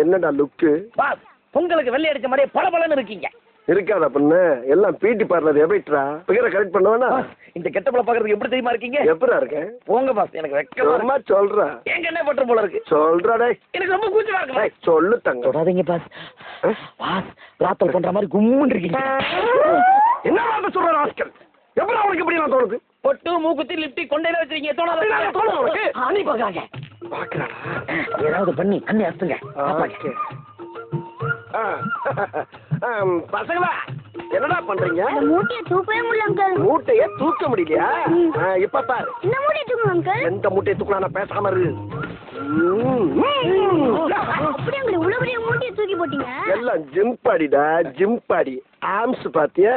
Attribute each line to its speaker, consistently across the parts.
Speaker 1: என்னடா லுக்கு?
Speaker 2: உங்களுக்கு வெள்ளை அடிச்ச மாதிரியே பளபளன்னு இருக்கீங்க.
Speaker 1: இருக்காதா பொண்ணு? எல்லாம் பிடி பார்லர் எபைட்ரா. பிகரை கரெக்ட் பண்ணுவானா?
Speaker 2: இந்த கெட்டப்பல பாக்குறதுக்கு எப்படி தெரியுமா இருக்கீங்க?
Speaker 1: எப்படா இருக்கேன்?
Speaker 2: போங்க பாஸ், எனக்கு வெக்கமா
Speaker 1: சொல்றா.
Speaker 2: எங்க என்ன பண்ற போல இருக்கு.
Speaker 1: சொல்றா டேய்.
Speaker 2: எனக்கு ரொம்ப கூச்சமா இருக்கு.
Speaker 1: சொல்லு தங்க.
Speaker 2: தொடாதீங்க பாஸ். பாஸ் ராத்தல் பண்ற மாதிரி கும்முன்னு இருக்கீங்க.
Speaker 1: என்ன வார்த்தை சொல்ற ராஸ்கல்? எப்படா உனக்கு இப்படி நான் தோணுது?
Speaker 2: பொட்டு மூக்குத்தி லிப்டி கொண்டையில வச்சிருக்கீங்க. தோணாத உனக்கு. அணி பாக்குறாங்க.
Speaker 1: பாக்குறாடா.
Speaker 2: ஏதாவது பண்ணி கண்ணை அசுங்க.
Speaker 1: ஓகே. பசங்களா என்னடா பண்றீங்க?
Speaker 3: மூட்டையை தூக்கவே முடியல அங்கிள்.
Speaker 1: மூட்டையை தூக்க முடியலையா? இப்ப பாரு.
Speaker 3: இந்த மூட்டையை தூக்குங்க அங்கிள்.
Speaker 1: எந்த மூட்டையை தூக்கலாம்? நான் பேசாம இரு.
Speaker 3: அப்படி அங்கிள் இவ்வளவு பெரிய மூட்டையை தூக்கி போட்டீங்க.
Speaker 1: எல்லாம் ஜிம் பாடிடா, ஜிம் பாடி. ஆம்ஸ் பாத்தியா?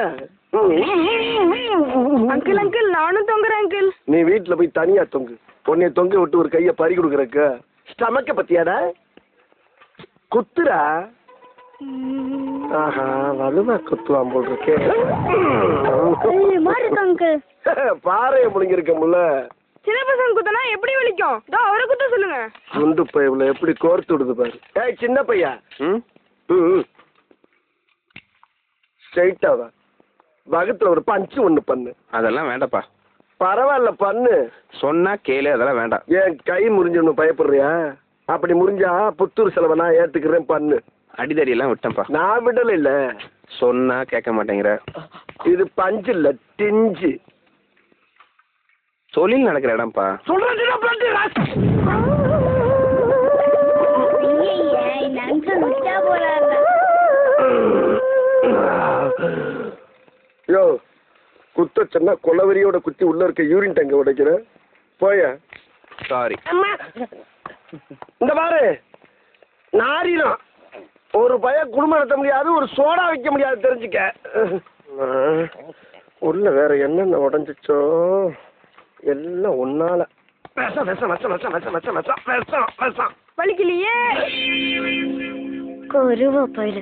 Speaker 3: அங்கிள் அங்கிள் நானும் தொங்குறேன் அங்கிள்.
Speaker 1: நீ வீட்டுல போய் தனியா தொங்கு. உன்னைய தொங்க விட்டு ஒரு கைய பறி கொடுக்கறக்கு. ஸ்டமக்க பத்தியாடா? குத்துரா. ஆஹா, வலுவா குத்துவான் போல் இருக்கே. பாறைய முழுங்கிருக்க முல்ல.
Speaker 3: சின்ன பசங்க குத்தனா எப்படி வலிக்கும்? அவரை குத்த சொல்லுங்க.
Speaker 1: குண்டு பையல எப்படி கோர்த்து விடுது பாரு. ஏய் சின்ன பையா, ஸ்ட்ரைட்டா வா. வகத்துல ஒரு பஞ்சு ஒண்ணு பண்ணு.
Speaker 4: அதெல்லாம் வேண்டாப்பா.
Speaker 1: பரவாயில்ல பண்ணு.
Speaker 4: சொன்னா கேளு, அதெல்லாம் வேண்டாம்.
Speaker 1: ஏன் கை முறிஞ்சு பயப்படுறியா? அப்படி முறிஞ்சா புத்தூர் செலவை நான் ஏத்துக்கிறேன், பண்ணு.
Speaker 4: அடிதடி எல்லாம் விட்டேன்ப்பா.
Speaker 1: நான் விடல. இல்ல
Speaker 4: சொன்னா கேட்க மாட்டேங்கிற.
Speaker 1: இது பஞ்சு இல்ல, டிஞ்சு.
Speaker 4: தொழில் நடக்கிற இடம்ப்பா.
Speaker 1: யோ, குத்த சொன்னா கொலவெறியோட குத்தி உள்ள இருக்க யூரின் டேங்க உடைக்கிற. போய.
Speaker 4: சாரி.
Speaker 1: இந்த பாரு, நாரிதான் ஒரு பையன் குடும்பம் நடத்த முடியாது, ஒரு சோடா வைக்க முடியாது, தெரிஞ்சுக்க. உள்ள வேற என்னென்ன உடஞ்சிச்சோ எல்லாம் ஒன்னால.
Speaker 3: வலிக்கலையே. கருவ பயில